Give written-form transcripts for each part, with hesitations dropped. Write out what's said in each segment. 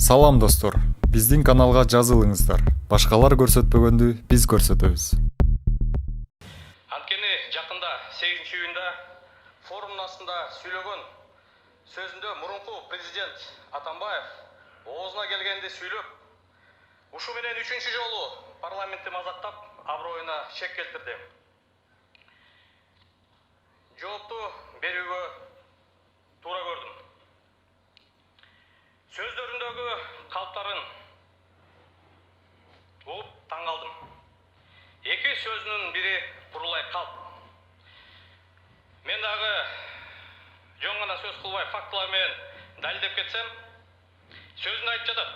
Салам достор, биздин каналга жазылыңыздар. Башкалар көрсөтпөгөндү биз көрсөтөбүз. Анткени жакында 8-июнда форумдун астында сүйлөгөн сөзүндө мурунку президент Атамбаев оозуна келгенде сүйлөп, ушу менен 3-чү жолу парламентти мазактап, аброюна шек келтирди. Жоопту берүүгө туура көрдүм. Сөздөрүндөгү калптарын угуп таң калдым. Эки сөзүнүн бири курулай калп. Мен дагы жөн гана сөз кылбай фактылар менен далилдеп кетсем, сөзүн айтып жатат.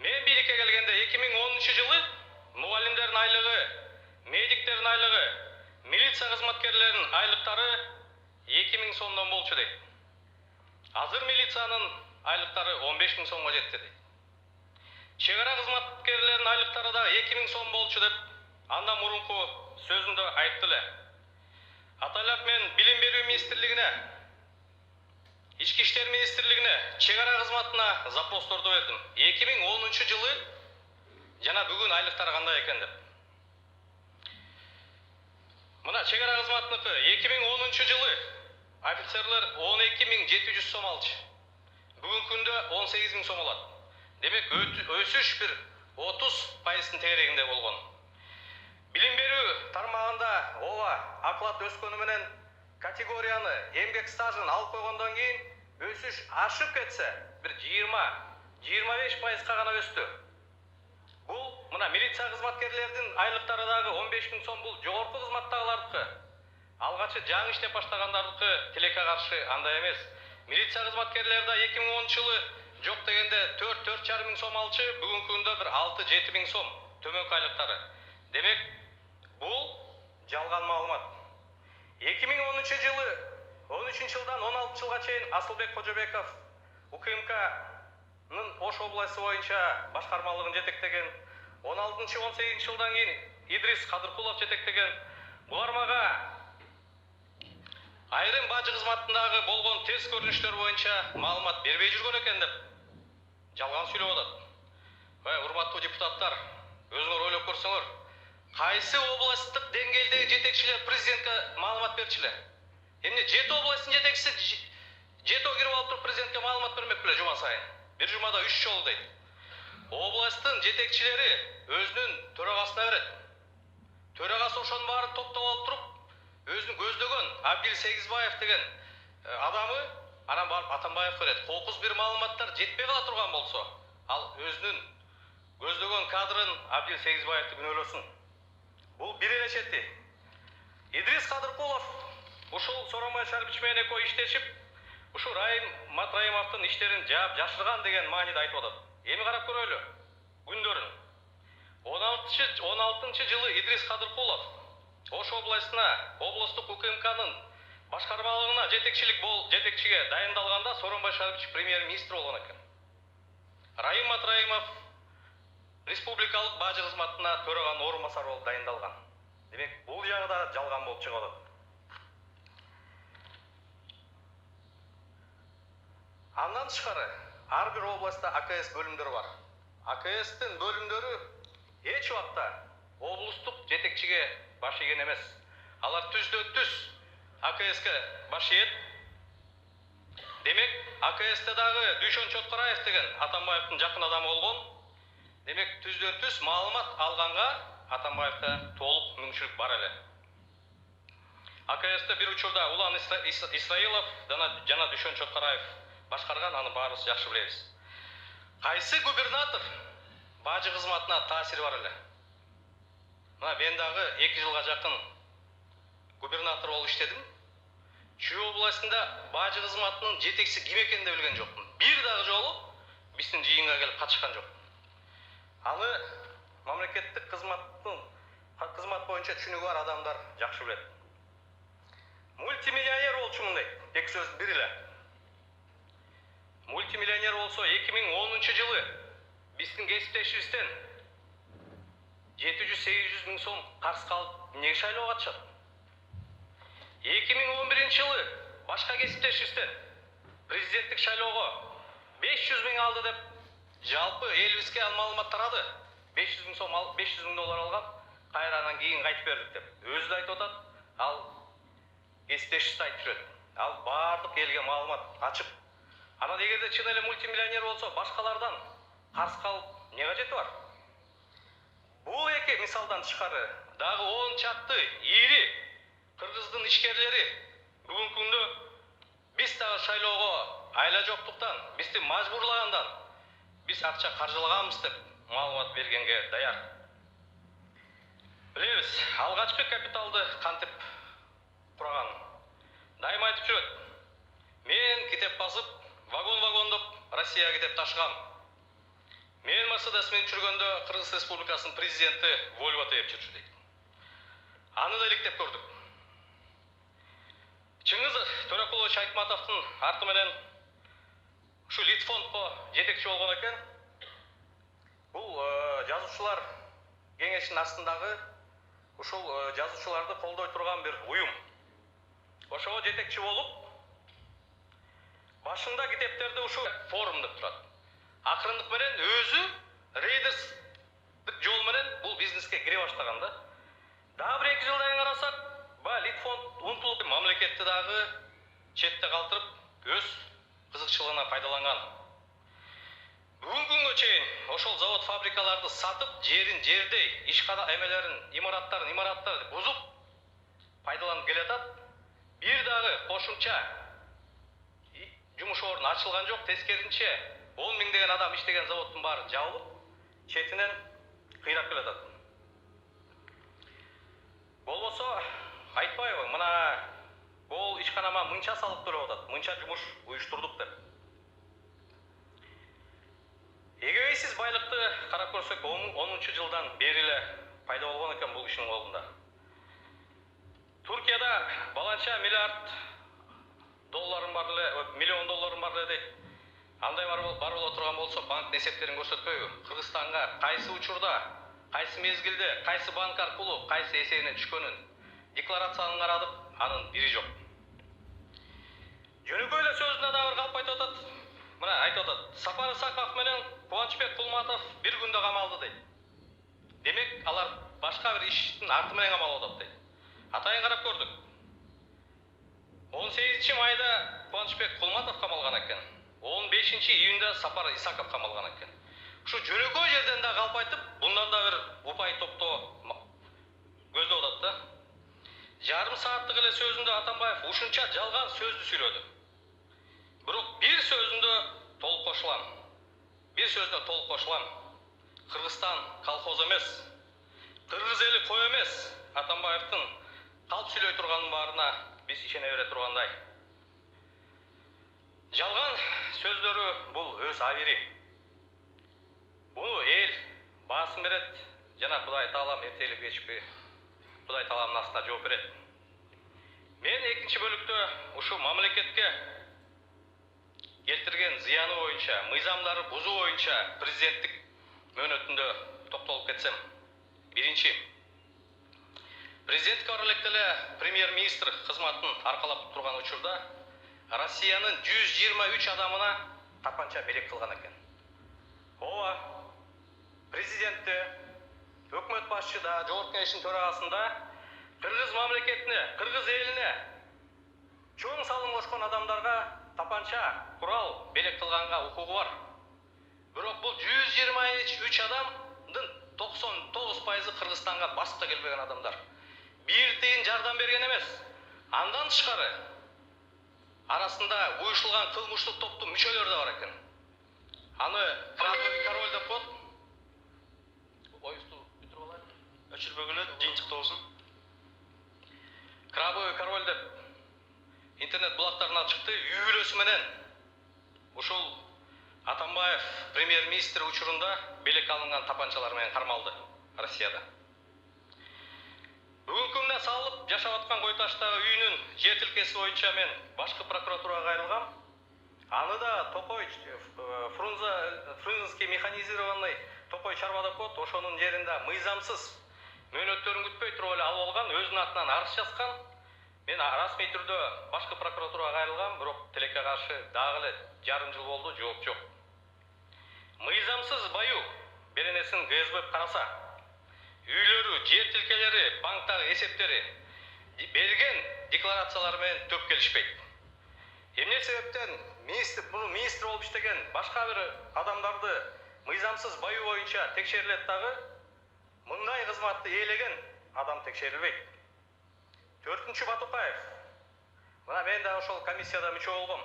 Мен бийликке келгенде 2010 жылы мугалимдердин айлыгы, медиктердин айлыгы, милиция кызматкерлеринин айлыктары 2000 сомдон болчу дейт. Азыр милициянын айлыктары 15 000 сомго жетти дейт. Чегара кызматкерлеринин айлыктары да 2000 сом болчу деп андан мурунку сөзүндө айтты эле. Атайлап мен билим берүү министрлигине, ички иштер министрлигине, чегара кызматына запросторду бердим. 2010 жылы жана бүгүн айлыктары кандай экен деп. Мына чегара кызматыныкы 2010 жылы офицерлер 12 700 сом алчу. Бүгүнкү күндө 18 000 сом алат. Демек өсүш бир 30% тегерегинде болгон. Билим берүү тармагында ооба оклад өскөнү менен категорияны, эмгек стажын алып койгондон кийин өсүш ашып кетсе, бир 20-25% гана өстү. Бул мына милиция кызматкерлердин айлыктары дагы 15 000 сом, бул жогорку кызматтагылардыкы. Алгачы жаңы иштеп баштагандардыкы тилекке каршы андай эмес. Милиция кызматкерлери да 2010 жылы жок дегенде 4-4,5 000 сом алчу, бүгүнкү күндө бир 6-7 000 сом төмөнкү айлыктары. Демек, бул жалган маалымат. 2010 жылы 13 жылдан 16 жылга чейин Асылбек Кожобеков УКМКнын Ош областы боюнча башкармалыгын жетектеген, 16-18 жылдан кийин Идрис Кадыркулов жетектеген. Булар мага айрым бажы кызматындагы болгон терс көрүнүштөр боюнча маалымат бербей жүргөн экен деп жалган сүйлөп атат. Урматтуу депутаттар, өзүңөр ойлоп көрсөңөр, кайсы областтык деңгээлдеги жетекчилер президентке маалымат берчиле? Эмне жети областтын жетекчиси жетиге кирип алып туруп президентке маалымат бермек беле жума сайын? Бир жумада 3 жолу дейт. Областтын жетекчилери өзүнүн төрагасына берет. Төрагасы ошонун баарын топтоп алып туруп, өзүнүн көздөгөн Абдил Сегизбаев деген адамы анан барып Атамбаев берет. Кокус бир маалыматтар жетпей кала турган болсо, ал өзүнүн көздөгөн кадрын Абдил Сегизбаевди күнөөлөсүн. Бул бир эле чети. Идрис Кадыркулов ушул Сооронбай Шарипович менен экөө иштешип, ушу Райым Матраимовдун иштерин жаап жашырган деген мааниде айтып атат. Эми карап көрөлү күндөрүн. 16 жылы Идрис Кадыркулов Ош областына, областык УКМКнын башкармалыгына жетекчиге дайындалганда Сооронбай Шарипович премьер-министр болгон экен. Райым Матраимов республикалык бажы кызматына төраганын орун басары болуп дайындалган. Демек, бул жагы да жалган болуп чыгып атат. Андан тышкары ар бир областта АКС бөлүмдөрү бар. АКСтин бөлүмдөрү эч убакта облустук жетекчиге баш ийген эмес. Алар түздөн-түз АКСке баш ийет. Демек, АКСте дагы Дүйшөн Чоткараев деген Атамбаевдин жакын адамы болгон. Демек, түздөн-түз маалымат алганга Атамбаевда толук мүмкүнчүлүк бар эле. АКСте бир учурда Улан Исраилов жана Дүйшөн Чоткараев башкарган, аны баарыбыз жакшы билебиз. Кайсы губернатор бажы кызматына таасири бар эле? Мына мен дагы 2 жылга жакын губернатор болуп иштедим. Чүй областында бажы кызматынын жетекчиси ким экенин да билген жокмун. Бир дагы жолу биздин жыйынга келип катышкан жок. Аны мамлекеттик кызмат боюнча түшүнүгү бар адамдар жакшы билет. Мультимиллионер болчумун дейт. Эки сөздүн бири эле. Мультимиллионер болсо 2010 жылы биздин кесиптешибизден 700-800 000 сом карыз калып эмнеге шайлоого катышат? 2011 жылы башка кесиптешибизден президенттик шайлоого 500 000 алды деп жалпы элибизге ал маалымат тарады. 500 мың сом, 500 мың доллар алған, қайранан кейін қайтып бердік деп. Өзі айтып отады, ал естешісі айтып жүреді. Ал бардық елге маалымат ашып. Ана дегенде чын эле мультимиллионер болса, башкалардан қарсы қалып не қажеті бар? Бұл эки мисалдан тышкары дагы 10 чакты ири кыргыздын ишкерлери бүгүнкү күндө биз дагы шайлоого айла жоктуктан, бизди мажбурлагандан биз акча каржылаганбыз деп маалымат бергенге даяр. Билебиз, алгачкы капиталды кантип курган. Дайым айтып жүрөт. Мен китеп басып, вагон-вагондоп Россияга китеп ташыгам. Мен Мерседесмен жүргөндө Кыргыз Республикасынын президенти Volvo тээп жүрчү дейт. Аны да иликтеп көрдүк. Чыңгыз Төрөкулович Айтматовдун арты менен ушу Литфондго жетекчи болгон экен. Бул жазуучулар кеңешинин астындагы ушул жазуучуларды колдой турган бир уюм. Ошого жетекчи болуп, башында китептерди ушу форум деп турат. Акырындык менен өзү рейдерсдик жол менен бул бизнеске кире баштаган да. Дагы бир 2 жылдан кийин карасак, Литфонд умтулуп мамлекетти дагы четте калтырып, өз кызыкчылыгына пайдаланган. Бүгүнкү күнгө чейин ошол завод фабрикаларды сатып, жерин жердей, ишкана эмелерин, имараттарын бузуп пайдаланып келатат. Бир дагы кошумча жумуш орну ачылган жок, тескеринче 10 миң деген адам иштеген заводдун баары жабылып, четинен кыйрап келатат. Болбосо айтпайбы, мына бул ишканама мынча салып төлөп атат, мынча жумуш уюштурдук деп. Эгебейсиз байлыкты карап көрсөк, 10 жылдан бери эле пайда болгон экен бул кишинин колунда. Туркияда баланча миллиард долларын бар эле, миллион долларын бар эле дейт. Андай бар боло турган болсо, банк эсептерин көрсөтпөйбү? Кыргызстанга кайсы учурда, кайсы мезгилде, кайсы банк аркылуу, кайсы эсебине түшкөнүн декларацияны карадып, анын бири жок. Жөнөкөй эле сөзүнө да бир калп айтып атат. Мына айтып атат. Сапар Исаков менен Кубанычбек Кулматов бир күндө камалды дейт. Демек, алар башка бир иштин арты менен камалып атат дейт. Атайын карап көрдүк. 18-майда Кубанычбек Кулматов камалган экен. 15-июнда Сапар Исаков камалган экен. Ушу жөнөкөй жерден да калп айтып, bundan да бир упай топтоо көздөп атат да. Жарым сааттык эле сөзүндө Атамбаев ушунча жалган сөздү сүйлөдү. Бирок бир сөзүндө толук кошулам. Кыргызстан колхоз эмес. Кыргыз эли кой эмес. Атамбаевдин калп сүйлөй турганын баарына биз ишене бере тургандай. Жалган сөздөрү бул өз абири. Буну эл баасын берет, жана Кудай Таалам эртелип кечпи Кудай Тааламдын астына жооп берет. Мен экинчи бөлүктө ушу мамлекетке келтирген зыяны боюнча, мыйзамдарды бузуу боюнча президенттик мөөнөтүндө токтолуп кетсем. Биринчи, президентке аралыкта эле премьер-министр кызматын аркалап турган учурда Россиянын 123 адамына тапанча белек кылган экен. Ооба, президентте, өкмөт башчы да, жогорку кеңештин төрагасында Кыргыз мамлекетине, Кыргыз элине чоң салым кошкон адамдарга тапанча, курал белек кылганга укугу бар. Бирок бул 123 адамдын 99% Кыргызстанга басып да келбеген адамдар. Бир тыйын жардам берген эмес. Андан тышкары арасында уюшулган кылмыштык топтун мүчөлөрү да бар экен. Аны Крабовый король деп коет. Ойусту бүтүрүп алайын. Өчүрбөгүлө жыйынтык болсун. Крабовый король деп интернет булактарына чыкты. Үйлөсү менен ушул Атамбаев премьер-министр учурунда белек алынган тапанчалар менен кармалды Россияда. Бүгүнкү күндө салып жашап аткан Кой Таштагы үйүнүн жер тилкеси боюнча мен башкы прокуратурага кайрылгам. Аны да Токой Фрунзенский механизированный Токой чарба деп коет. Ошонун жеринде мыйзамсыз мөөнөттөрүн күтпөй туруп эле алып алган, өзүнүн атынан арыз жазган. Мен расмий түрдө башкы прокуратурага кайрылгам, бирок тилекке каршы дагы эле жарым жыл болду, жооп жок. мыйзамсыз баю беренесин ГСБ караса, үйлөрү, жер тилкелери, банктагы эсептери берген декларациялары менен төп келишпейт. Эмне себептен министр болуп иштеген башка бир адамдарды мыйзамсыз баю боюнча текшерилет дагы, мындай кызматты ээлеген адам текшерилбейт. 4-чү Батукаев. Мына мен да ошол комиссияда мүчө болгом.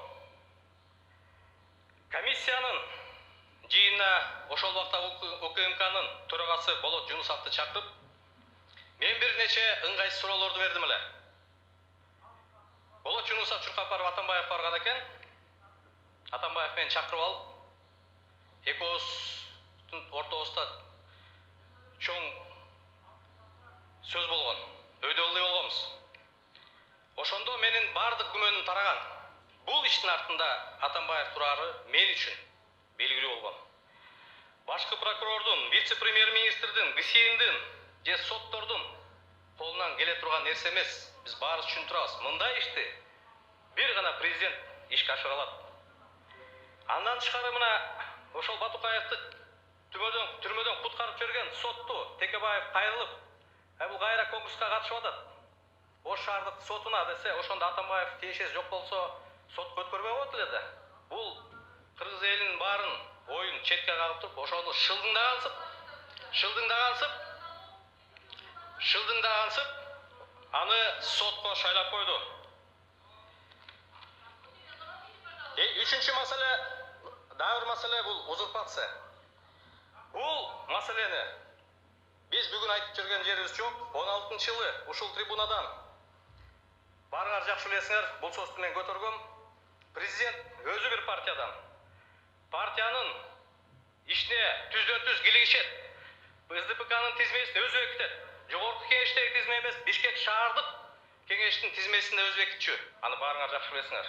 Комиссиянын жыйынына ошол убакта УКМКнын төрагасы Болот Жунусовду чакырып, мен бир нече ыңгайсыз суроолорду бердим эле. Болот Жунусов чуркап барып Атамбаев барган экен. Атамбаев мени чакырып алып, экөөбүздүн ортобузда чоң сөз болгон, өйдөлүү болгонбуз. Ошондо менин бардык күмөнүм тараган. Бул иштин артында Атамбаев турары мен үчүн белгилүү болгон. Башкы прокурордун, вице-премьер-министрдин, ГСИНдин же соттордун колунан келе турган нерсе эмес. Биз баарыбыз түшүнүп турабыз. Мындай ишти бир гана президент ишке ашыра алат. Андан тышкары мына ошол Батукаевди түрмөдөн куткарып жиберген сотту Текебаев кайрылып, бул кайра конкурска катышып атат. Ош шаардык сотуна десе, ошондо Атамбаев тиешеси жок болсо, сот өткөрбөй коет эле да. Бул кыргыз элинин баарын оюн четке кагып туруп, ошону шылдыңдагансып, аны сотко шайлап койду. Үчүнчү маселе, дагы бир маселе бул узурпация. Бул маселени биз бүгүн айтып жүрген жерибиз жок. 16-жылы ушул трибунадан барыңар жакшы билесиңер, бул сөздү мен көтөргөм. Президент өзү бир партиядан. Партиянын ишине түздөн-түз килигишет. СДПКнын тизмесин өзү бекитет. Жогорку кеңештеги тизме эмес, Бишкек шаардык кеңештин тизмесинде өзү бекитчү. Аны барыңар жакшы билесиңер.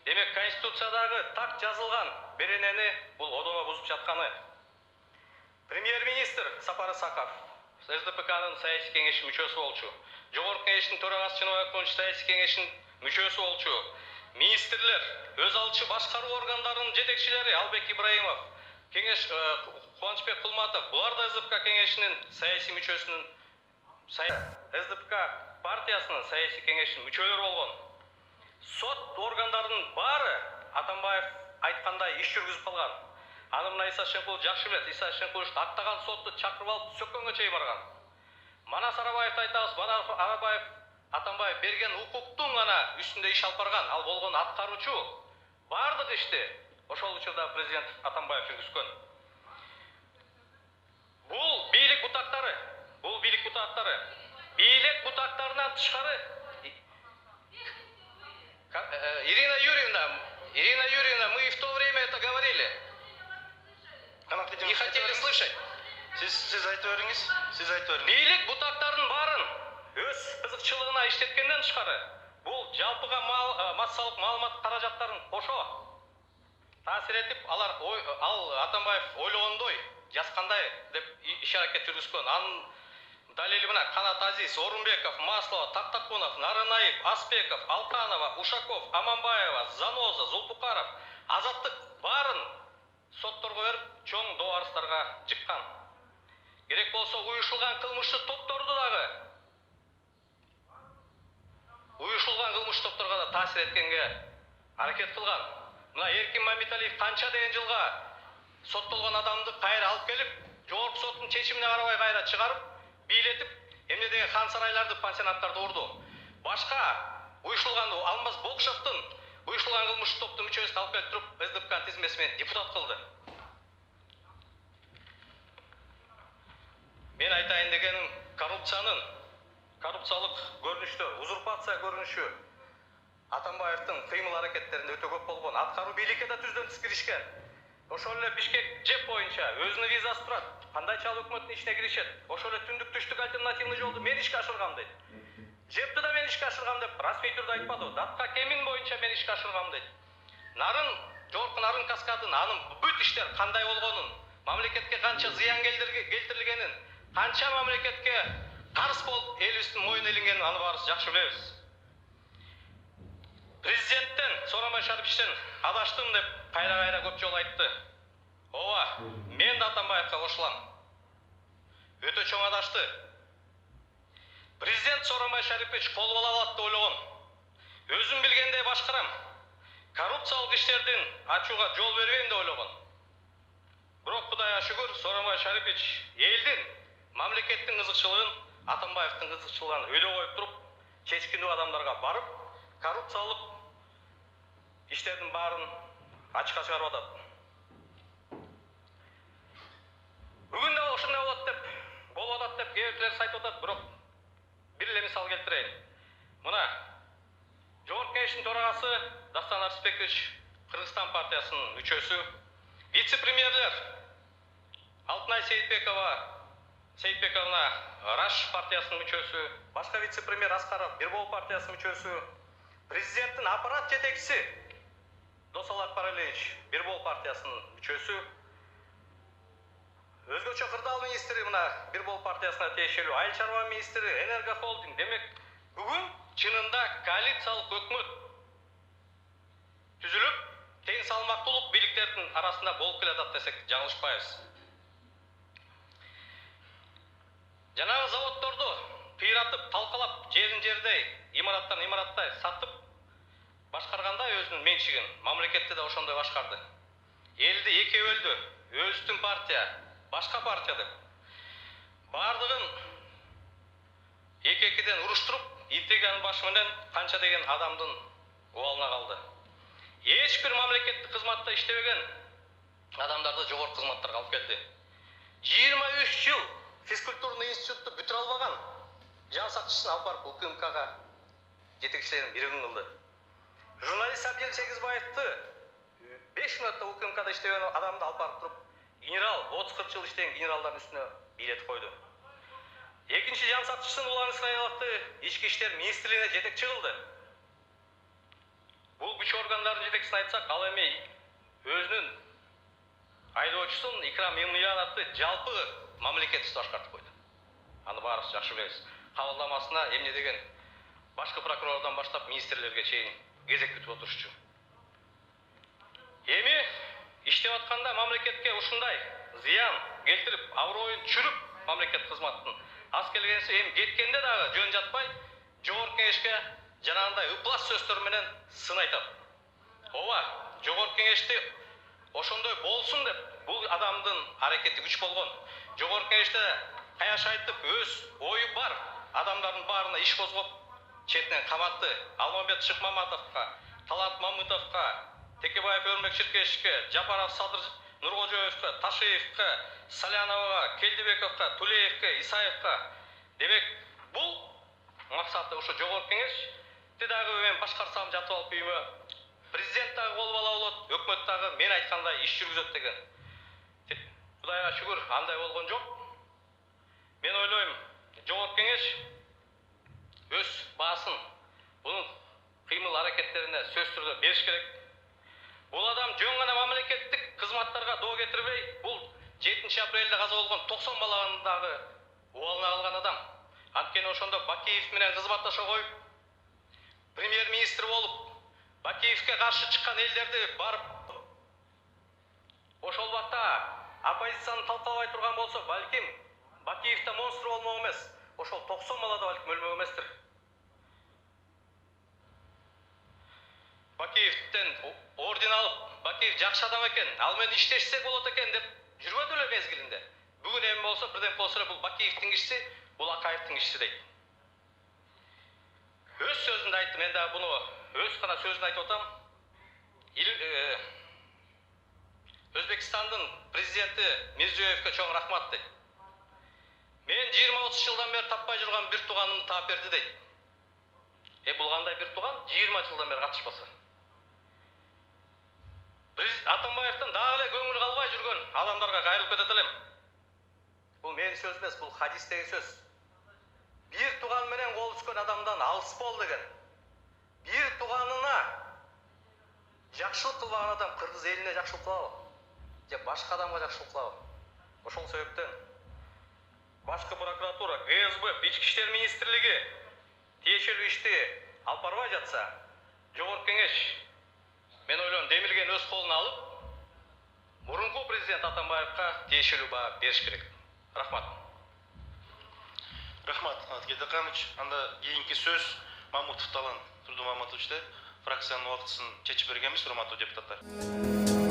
Демек, Конституциядагы так жазылган беренени бул одоно бузуп жатканы. Премьер-министр Сапар Исаков СДПКнын саясий кеңеши мүчөсү болчу. Жогорку кеңештин төрагасы Чыныбаев саясий кеңештин мүчөсү болчу. Министрлер, өз алчы башкаруу органдарынын жетекчилери Албек Ибраимов, кеңеш Кубанычбек Кулматов, булар да СДПК кеңешинин саясий мүчөсүнүн СДПК партиясынын саясий кеңешинин мүчөлөрү болгон. Сот органдарынын баары Атамбаев айткандай иш жүргүзүп калган. Аны мына Иса Шенкулов жакшы билет. Иса Шенкуловду аттаган сотту чакырып алып сөккөнгө чейин барган. Манас Арабаевди айтабыз, Манас Арабаев Атамбаев берген укуктун гана үстүндө иш алып барган. Ал болгон аткаруучу бардык ишти ошол учурда президент Атамбаев жүргүзгөн. Бул бийлик бутактары, бийлик бутактарынан тышкары Ирина Юрьевна, мы и в то время это говорили. Не хотели слышать. Siz айтып бериңиз. Бийлик бутактардын баарын өз кызыкчылыгына иштеткенден тышкары, бул жалпыга массалык маалымат каражаттарын кошо таасир этип, ал Атамбаев ойлогондой, жазгандай деп иш аракет жүргүзгөн. Анын далили мына: Канат Азиз, Орунбеков, Маслова, Тактакунов, Наранаев, Аспеков, Алканова, Ушаков, Аманбаева, Заноза, Зулпукаров, Азаттык баарын сотторго берип, чоң доо арыздарга жыккан. Керек болсо уюшулган кылмыштык топторду дагы топторго да таасир эткенге аракет кылган. Мына Эркин Мамиталиев канча деген жылга соттолгон адамды кайра алып келип, жогорку соттун чечимине карабай кайра чыгарып, бийлетип, эмне деген хан сарайларды, пансионаттарды урду. Башка уюшулганды Алмаз Бокшовдун уюшулган кылмыштык топтун мүчөсүн алып келип туруп, СДПК тизмеси менен депутат кылды. Мен айтайын дегеним, коррупциялык көрүнүштөр, узурпация көрүнүшү Атамбаевдин кыймыл аракеттеринде өтө көп болгон. Аткаруу бийликке да түздөн тыш киришкен. Ошол эле Бишкек ЖЭП боюнча өзүнүн визасы турат. Кандай чал өкмөттүн ишине киришет. Ошол эле түндүк түштүк альтернативный жолду мен ишке ашыргам дейт. ЖЭПти да мен ишке ашыргам деп расмий түрдө айтпады. Датка Кемин боюнча мен ишке ашыргам дейт. Жогорку Нарын каскадын анын бүт иштер кандай болгонун, мамлекетке канча зыян келтирилгенин, канча мамлекетке карыз болуп элибиздин моюна илингенин аны баарыбыз жакшы билебиз. Президенттен Сооронбай Шариповичтен адаштым деп кайра-кайра көп жолу айтты. ооба, мен да Атамбаевка кошулам. Өтө чоң адашты. Президент Сооронбай Шарипович кол ала алат деп ойлогон. Өзүм билгендей башкарам. Коррупциялык иштердин ачууга жол бербейм деп ойлогон. Бирок Кудайга шүгүр, Сооронбай Шарипович элдин, мамлекеттин кызыкчылыгын, Атамбаевдин кызыкчылыгын өйлөп коюп туруп, чечкиндүү адамдарга барып, коррупциялык иштердин баарын ачыкка чыгарып атат. Бүгүн да ошондой болуп атат деп кээ бирлер айтып атат, бирок бир эле мисал келтирейин. Мына Жогорку Кеңештин төрагасы Дастан Арсбекович Кыргызстан партиясынын мүчөсү, вице-премьерлер Алтынай Сейитбековна Раш партиясынын мүчөсү, башка вице-премьер Аскаров Бирбол партиясынын мүчөсү, президенттин аппарат жетекчиси Досалак Паралевич Бирбол партиясынын мүчөсү, өзгөчө кырдаал министри мына Бирбол партиясына тиешелүү, айыл чарба министри, Энерго холдинг. Демек, бүгүн чынында коалициялык өкмөт түзүлүп, тең салмактуулук бийликтердин арасында болуп келатат десек жаңылышпайбыз. Жанагы заводдорду кыйратып, талкалап, жердей, имараттай сатып башкарганда өзүнүн менчигин, мамлекетти да ошондой башкарды. Элди эки бөлдү, өзүнүн партия, башка партия деп. Бардыгын эки-экиден уруштуруп, интриганын башы менен канча деген адамдын убалына калды. Эч бир мамлекеттик кызматта иштебеген адамдарды жогорку кызматтарга алып келди. 23 жыл физкультурный институтты бүтүрө албаган жан сакчысын алып барып УКМКга жетекчилерин биригин кылды. Журналист Абдел Сегизбаевди 5 мүнөттө УКМКда иштеген адамды алып барып туруп, генерал 30-40 жыл иштеген генералдардын үстүнө бийлетип койду. Экинчи жан сакчысын Улан Исраиловду ички иштер министрлигине жетекчи кылды. Бул күч органдардын жетекчисин айтсак, ал эми өзүнүн айдоочусун Икрам Эмилияновду жалпы мамлекет ишти башкартып койду. Аны баарыбыз жакшы билебиз. Кабылдамасына эмне деген башкы прокурордон баштап министрлерге чейин кезек күтүп отурушчу. Эми иштеп атканда мамлекетке ушундай зыян келтирип, аброюн түшүрүп мамлекет кызматтын аз келгенси эми кеткенде дагы жөн жатпай, Жогорку Кеңешке жанагындай ыплас сөздөр менен сын айтат. Ооба, Жогорку Кеңеште ошондой болсун деп бул адамдын аракети күч болгон. Жогорку Кеңеште каяш айтып өз ою бар адамдардын баарына иш козгоп, четинен каматты. Алмамбет Шыкмаматовго, Талант Мамытовго, Текебаев Өрмек Ширкешке, Жапаров Садыр Нургожоевго, Ташиевго, Саляновго, Келдибековго, Тулеевго, Исаевго. Демек, бул максаты ушу Жогорку Кеңеш дагы мен башкарсам жатып алып үйүмө, президент дагы кол ала болот, өкмөт дагы мен айткандай иш жүргүзөт деген. Кудайга шүгүр, андай болгон жок. Мен ойлойм, Жогорку Кеңеш өз баасын бунун кыймыл аракеттерине сөз түрдө бериш керек. Бул адам жөн гана мамлекеттик кызматтарга доо кетирбей, бул 7 апрелде каза болгон 90 баланын дагы убалына калган адам. Анткени ошондо Бакиев менен кызматташа коюп, премьер-министр болуп, Бакиевке каршы чыккан элдерди барып ошол убакта оппозицияны талкалабай турган болсо, балким Бакиевде монстр болмок эмес, ошол 90 бала да балким өлмөк эместир. Бакиевден орден алып, Бакиев жакшы адам экен, ал менен иштешсек болот экен деп жүрбөдү эле мезгилинде. Бүгүн эми болсо, бирден болсо эле бул Бакиевдин кишиси, бул Акаевдин кишиси дейт. Өз сөзүндө айтты, мен да буну өз гана сөзүн айтып атам. Өзбекстандын президенти Мирзиёевке чоң рахмат дейт. Мен 20-30 жылдан бери таппай жүргөн бир тууганымды таап берди дейт. Бул кандай бир тууган? 20 жылдан бери катышпаса. Атамбаевдин дагы эле көңүл калбай жүргөн адамдарга кайрылып кетет элем. Бул менин сөз эмес, бул хадистеги сөз. Бир тууган менен кол түшкөн адамдан алыс бол деген. Бир тууганына жакшылык кылбаган адам кыргыз элине жакшылык кылабы? Же башка адамга жакшылык кылабы? Ошол себептен башкы прокуратура, ГСБ, Ички иштер министрлиги тиешелүү ишти алып барбай жатса, Жогорку Кеңеш мен ойлойм демилген өз колуна алып, мурунку президент Атамбаевка тиешелүү баа бериш керек. Рахмат. Рахмат, Гедеканович. Анда кийинки сөз Мамутов Талан Турду Мамутовичте фракциянын убактысын чечип бергенбиз, урматтуу депутаттар.